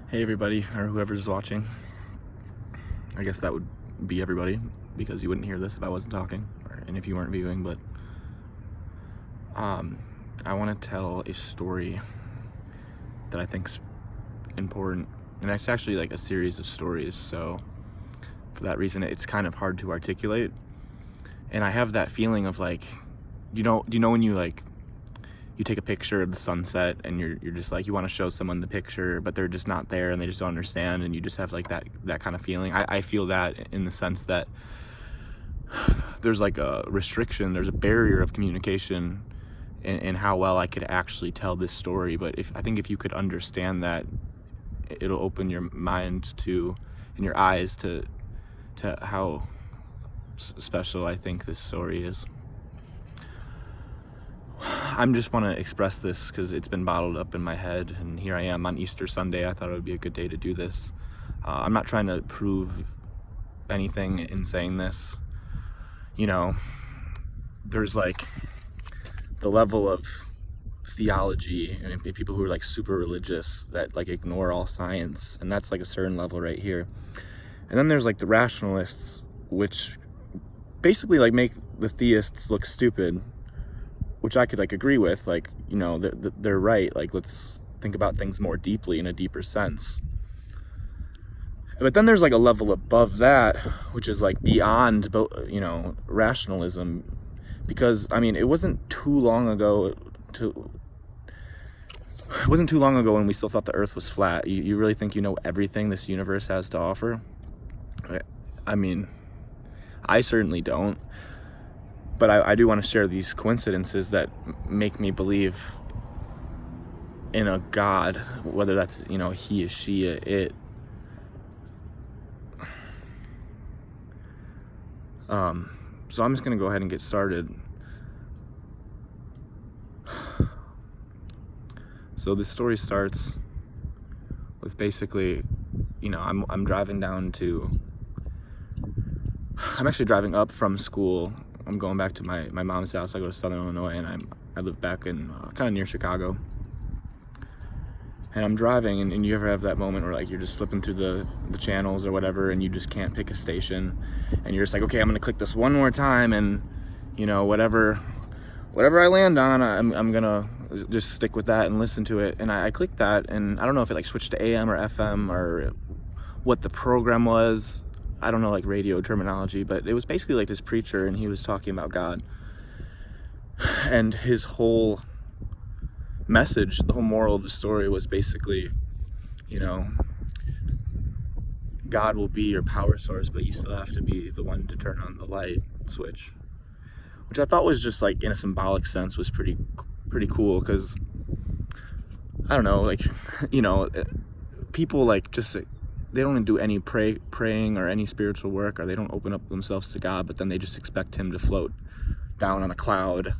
Hey everybody, or whoever's watching. I guess that would be everybody, because you wouldn't hear this if I wasn't talking, and if you weren't viewing, but I want to tell a story that I think's important, and it's actually like a series of stories, so for that reason it's kind of hard to articulate. And I have that feeling of like, do you know when you take a picture of the sunset and you're just like, you want to show someone the picture, but they're just not there and they just don't understand, and you just have like that kind of feeling. I feel that in the sense that there's like a restriction, there's a barrier of communication in how well I could actually tell this story. But I think if you could understand that, it'll open your mind to, and your eyes to how special I think this story is. I just want to express this because it's been bottled up in my head, and here I am on Easter Sunday. I thought it would be a good day to do this. I'm not trying to prove anything in saying this. There's like the level of theology and people who are like super religious that like ignore all science, and that's like a certain level right here. And then there's like the rationalists, which basically like make the theists look stupid, which I could like agree with. Like, they're right. Like, let's think about things more deeply in a deeper sense. But then there's like a level above that, which is like beyond, rationalism. Because it wasn't too long ago when we still thought the Earth was flat. You really think you know everything this universe has to offer? I certainly don't. But I do want to share these coincidences that make me believe in a God, whether that's, he, a she, a it. So I'm just going to go ahead and get started. So this story starts with basically, I'm driving I'm actually driving up from school. I'm going back to my mom's house. I go to Southern Illinois, and I live back in kind of near Chicago. And I'm driving, and you ever have that moment where like you're just flipping through the channels or whatever, and you just can't pick a station, and you're just like, okay, I'm gonna click this one more time, and whatever I land on, I'm gonna just stick with that and listen to it. And I clicked that, and I don't know if it like switched to AM or FM or what the program was. I don't know like radio terminology, but it was basically like this preacher, and he was talking about God, and his whole message, the whole moral of the story was basically, God will be your power source, but you still have to be the one to turn on the light switch, which I thought was just like, in a symbolic sense, was pretty cool. Because I don't know, like, people like just, they don't do any praying or any spiritual work, or they don't open up themselves to God, but then they just expect him to float down on a cloud,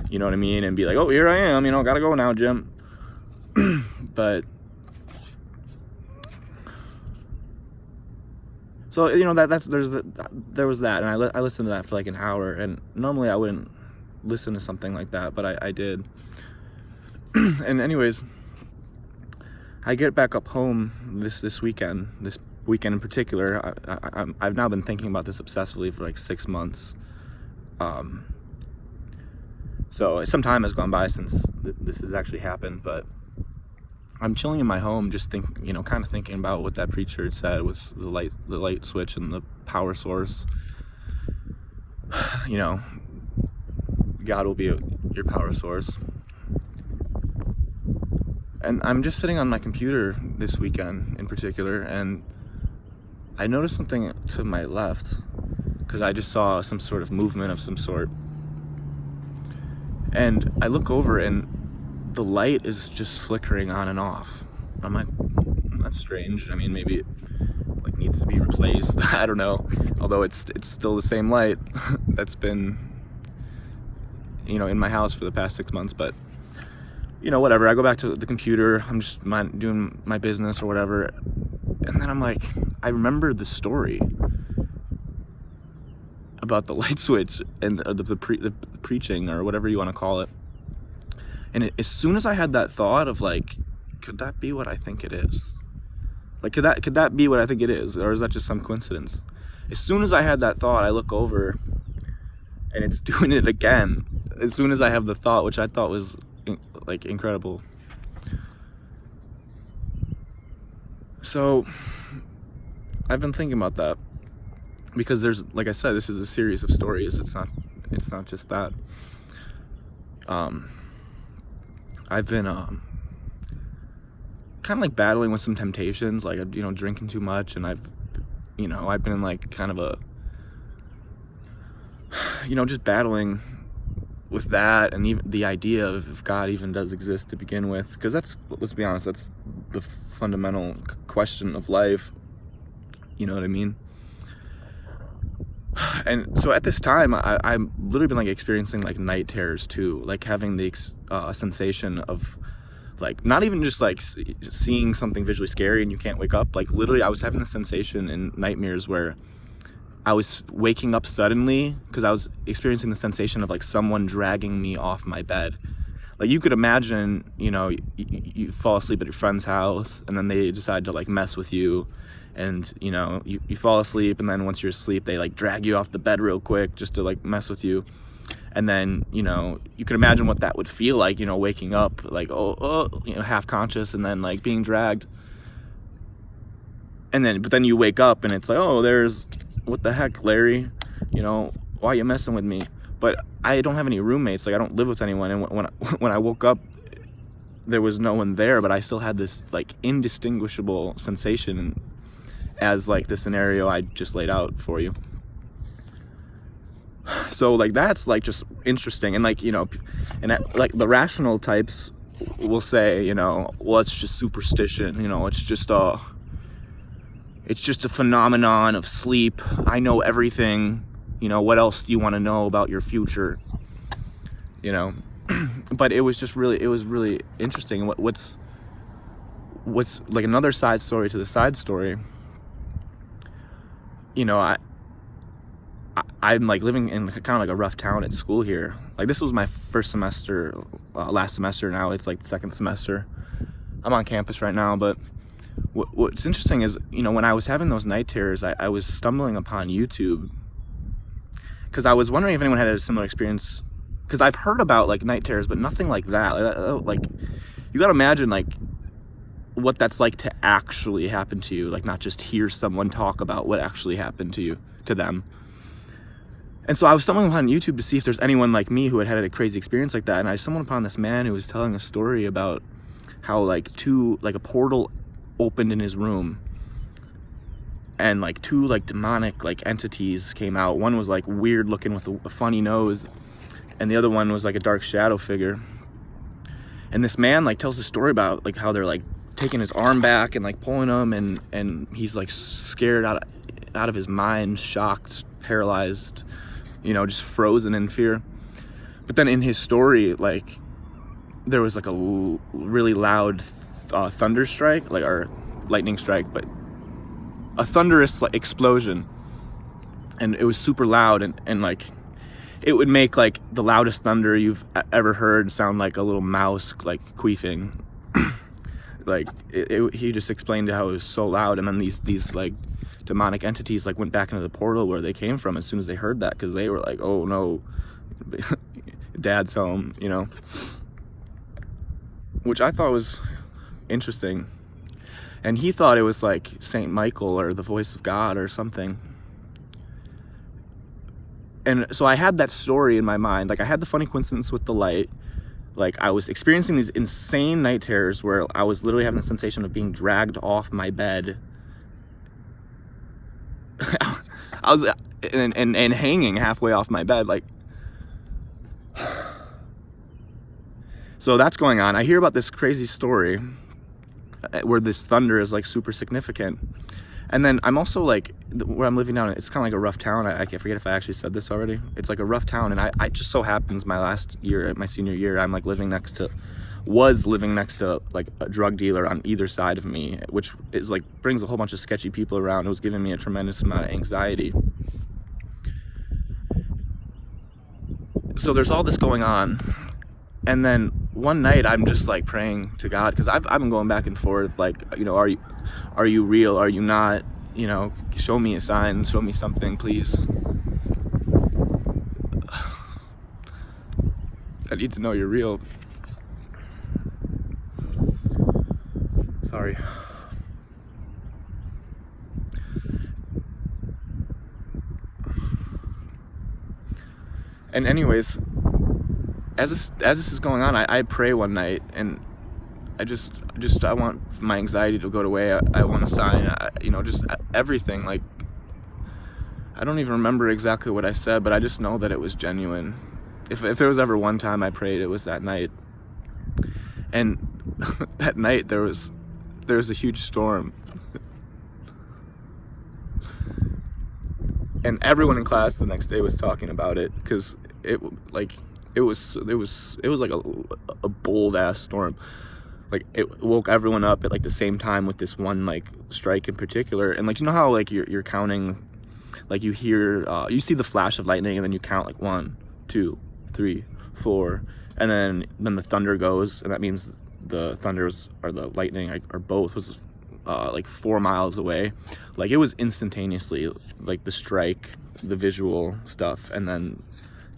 you know what I mean, and be like, oh, here I am, gotta go now, Jim. But so there was that, and I listened to that for like an hour, and normally I wouldn't listen to something like that, but I did. And anyways, I get back up home this weekend in particular. I've now been thinking about this obsessively for like 6 months. So some time has gone by since this has actually happened, but I'm chilling in my home, just kind of thinking about what that preacher had said with the light switch and the power source. God will be your power source. And I'm just sitting on my computer this weekend in particular, and I noticed something to my left, because I just saw some sort of movement of some sort. And I look over, and the light is just flickering on and off. I'm like, that's strange. Maybe it like needs to be replaced. I don't know. Although it's still the same light that's been, in my house for the past 6 months. But whatever. I go back to the computer. I'm just doing my business or whatever. And then I'm like, I remembered the story about the light switch and the preaching, or whatever you want to call it. And as soon as I had that thought of like, could that be what I think it is? Like, could that be what I think it is, or is that just some coincidence? As soon as I had that thought, I look over, and it's doing it again. As soon as I have the thought, which I thought was like incredible. So I've been thinking about that, because there's, like I said, this is a series of stories. It's not just that. I've been kind of like battling with some temptations, like, you know, drinking too much, and I've been in like kind of a, you know, just battling with that, and even the idea of if God even does exist to begin with, because that's, let's be honest, that's the fundamental question of life. You know what I mean? And so at this time, I've literally been like experiencing like night terrors too, like having the sensation of like not even just like seeing something visually scary and you can't wake up. Like literally, I was having the sensation in nightmares where I was waking up suddenly because I was experiencing the sensation of like someone dragging me off my bed. Like you could imagine, you know, you fall asleep at your friend's house and then they decide to like mess with you. And you know, you fall asleep, and then once you're asleep, they like drag you off the bed real quick just to like mess with you. And then, you know, you can imagine what that would feel like, you know, waking up like you know, half conscious, and then like being dragged. And then, but then you wake up and it's like, oh, there's, what the heck, Larry, you know, why are you messing with me? But I don't have any roommates, like I don't live with anyone. And when I woke up, there was no one there, but I still had this like indistinguishable sensation as like the scenario I just laid out for you. So like that's like just interesting. And like, you know, and like the rational types will say, you know, well, it's just superstition, you know, it's just a phenomenon of sleep. I know everything, you know, what else do you want to know about your future, you know? But it was really interesting. What's like another side story to the side story, you know, I'm like living in kind of like a rough town at school here. Like this was my first semester, last semester. Now it's like the second semester. I'm on campus right now, but what's interesting is, you know, when I was having those night terrors, I was stumbling upon YouTube because I was wondering if anyone had a similar experience, because I've heard about like night terrors, but nothing like that. Like you gotta imagine like what that's like to actually happen to you, like not just hear someone talk about what actually happened to them. And so I was stumbling upon YouTube to see if there's anyone like me who had a crazy experience like that, and I stumbled upon this man who was telling a story about how like a portal opened in his room, and like two like demonic like entities came out. One was like weird looking with a funny nose, and the other one was like a dark shadow figure. And this man like tells a story about like how they're like taking his arm back and like pulling him, and he's like scared out of his mind, shocked, paralyzed, you know, just frozen in fear. But then in his story, like there was like a really loud thunder strike, like, or lightning strike, but a thunderous like explosion, and it was super loud, and like it would make like the loudest thunder you've ever heard sound like a little mouse like queefing. Like he just explained how it was so loud, and then these like demonic entities like went back into the portal where they came from as soon as they heard that, because they were like, oh no, dad's home, you know. Which I thought was interesting. And he thought it was like Saint Michael or the voice of God or something. And so I had that story in my mind. Like I had the funny coincidence with the light. Like I was experiencing these insane night terrors where I was literally having the sensation of being dragged off my bed. I was and hanging halfway off my bed, like. So that's going on. I hear about this crazy story where this thunder is like super significant. And then I'm also like, where I'm living now, it's kind of like a rough town. I forget if I actually said this already. It's like a rough town, and I just so happens my last year, my senior year, I'm like was living next to like a drug dealer on either side of me, which is like brings a whole bunch of sketchy people around. It was giving me a tremendous amount of anxiety. So there's all this going on, And then one night I'm just like praying to God, because I've been going back and forth, like, you know, are you real? Are you not? You know, show me a sign, show me something, please. I need to know you're real. Sorry. And anyways, as this is going on, I pray one night, and I want my anxiety to go away. I want a sign, you know, just everything. Like, I don't even remember exactly what I said, but I just know that it was genuine. If there was ever one time I prayed, it was that night. And that night there was a huge storm. And everyone in class the next day was talking about it, because it was like a bold ass storm. Like, it woke everyone up at like the same time with this one like strike in particular. And like, you know how like you're counting, like you hear you see the flash of lightning, and then you count like 1, 2, 3, 4, and then the thunder goes, and that means the thunders or the lightning or both was like 4 miles away. Like, it was instantaneously, like the strike, the visual stuff, and then,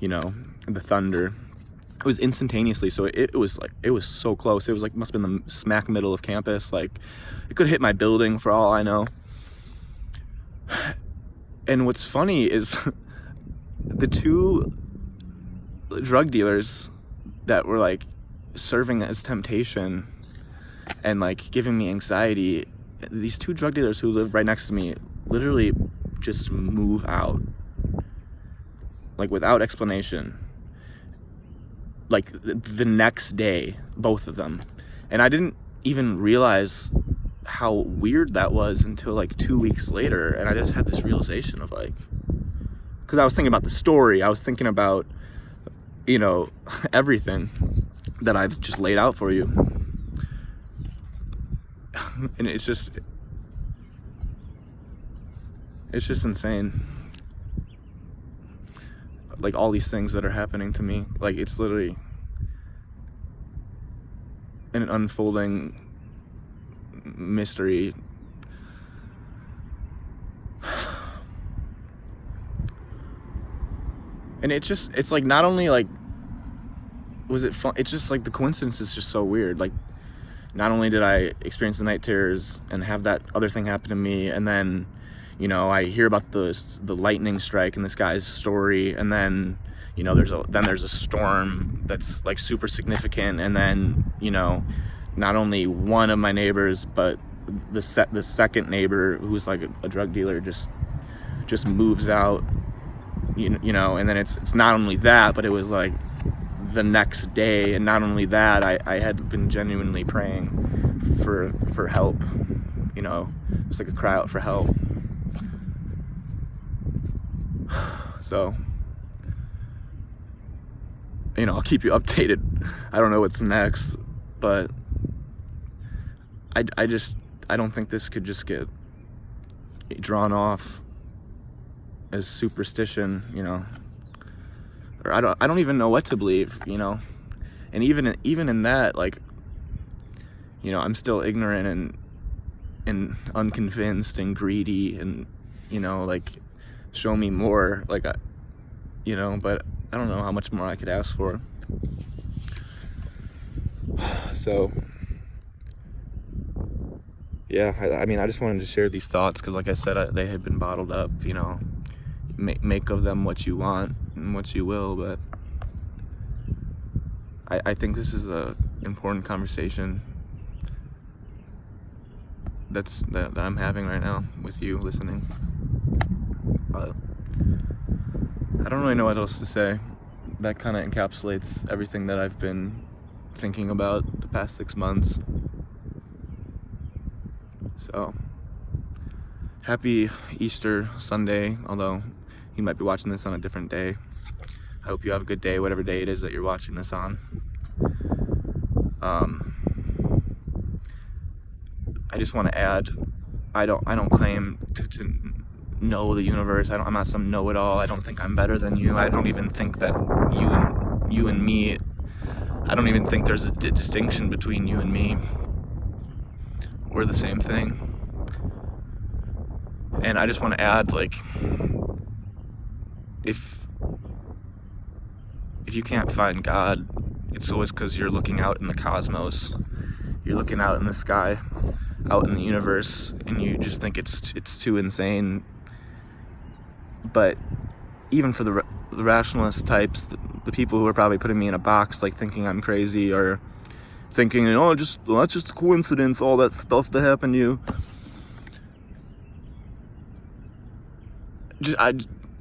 you know, the thunder. It was instantaneously, so it was so close. It was like, must have been the smack middle of campus. Like, it could hit my building for all I know. And what's funny is the 2 drug dealers that were like serving as temptation and like giving me anxiety, these 2 drug dealers who lived right next to me literally just move out, like without explanation, like the next day, both of them. And I didn't even realize how weird that was until like 2 weeks later. And I just had this realization of like, because I was thinking about the story, I was thinking about, you know, everything that I've just laid out for you. And it's just insane. Like, all these things that are happening to me, like, it's literally an unfolding mystery. And it's like, not only like was it fun, it's just like the coincidence is just so weird. Like, not only did I experience the night terrors and have that other thing happen to me, and then, you know, I hear about the lightning strike in this guy's story, and then, you know, there's a storm that's like super significant, and then, you know, not only one of my neighbors, but the second neighbor, who's like a drug dealer, just moves out, you know. And then it's not only that, but it was like the next day, and not only that, I had been genuinely praying for help, you know. It's like a cry out for help. So, you know, I'll keep you updated. I don't know what's next, but I don't think this could just get drawn off as superstition, you know. Or I don't even know what to believe, you know. And even in that, like, you know, I'm still ignorant and unconvinced and greedy, and, you know, like, show me more, like, you know. But I don't know how much more I could ask for. So, yeah, I mean, I just wanted to share these thoughts, because like I said, they had been bottled up, you know. Make of them what you want and what you will, but I think this is a important conversation that I'm having right now with you listening. But I don't really know what else to say. That kind of encapsulates everything that I've been thinking about the past 6 months. So, happy Easter Sunday, although you might be watching this on a different day. I hope you have a good day, whatever day it is that you're watching this on. I just want to add, I don't claim to know the universe. I'm not some know-it-all. I don't think I'm better than you. I don't even think that you and me I don't even think there's a distinction between you and me. We're the same thing. And I just want to add, like, if you can't find God, it's always because you're looking out in the cosmos. You're looking out in the sky, out in the universe, and you just think it's too insane. But even for the rationalist types, the people who are probably putting me in a box, like thinking I'm crazy or thinking, oh, that's just a coincidence, all that stuff that happened to you.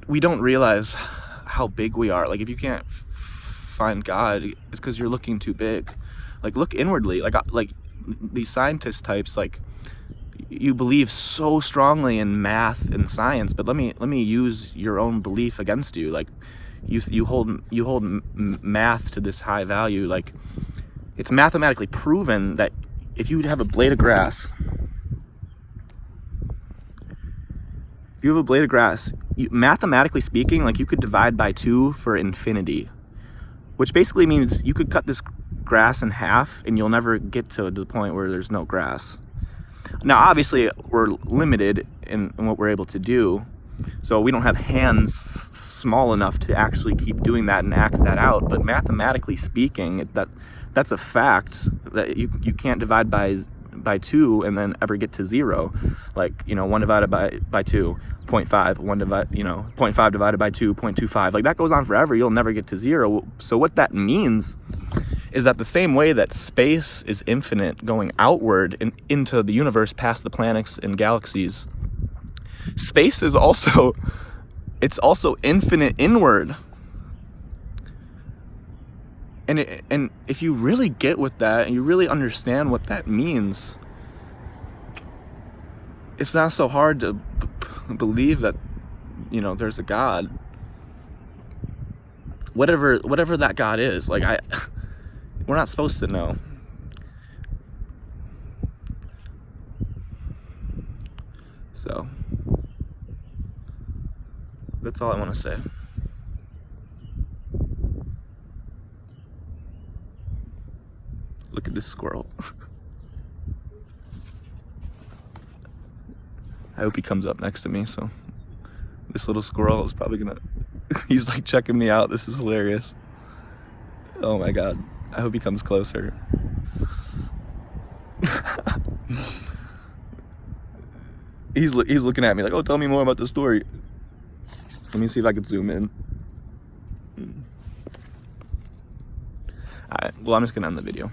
We don't realize how big we are. Like, if you can't find God, it's because you're looking too big. Like, look inwardly. Like these scientist types, like, you believe so strongly in math and science, but let me use your own belief against you. Like, you hold math to this high value. Like, it's mathematically proven that if you have a blade of grass, mathematically speaking, like, you could divide by 2 for infinity, which basically means you could cut this grass in half and you'll never get to the point where there's no grass. Now, obviously, we're limited in what we're able to do, so we don't have hands small enough to actually keep doing that and act that out. But mathematically speaking, that's a fact, that you can't divide by 2 and then ever get to 0. Like, 1 divided by 2, 0.5, 0.5 divided by 2, 0.25. Like, that goes on forever. You'll never get to 0. So what that means is that the same way that space is infinite going outward and into the universe past the planets and galaxies, space is also infinite inward. And if you really get with that and you really understand what that means, it's not so hard to believe that there's a God, whatever that God is. Like, we're not supposed to know. So that's all I want to say. Look at this squirrel. I hope he comes up next to me. So this little squirrel is probably gonna he's like checking me out. This is hilarious. Oh my god, I hope he comes closer. He's looking at me like, oh, tell me more about the story. Let me see if I can zoom in. Alright, well, I'm just gonna end the video.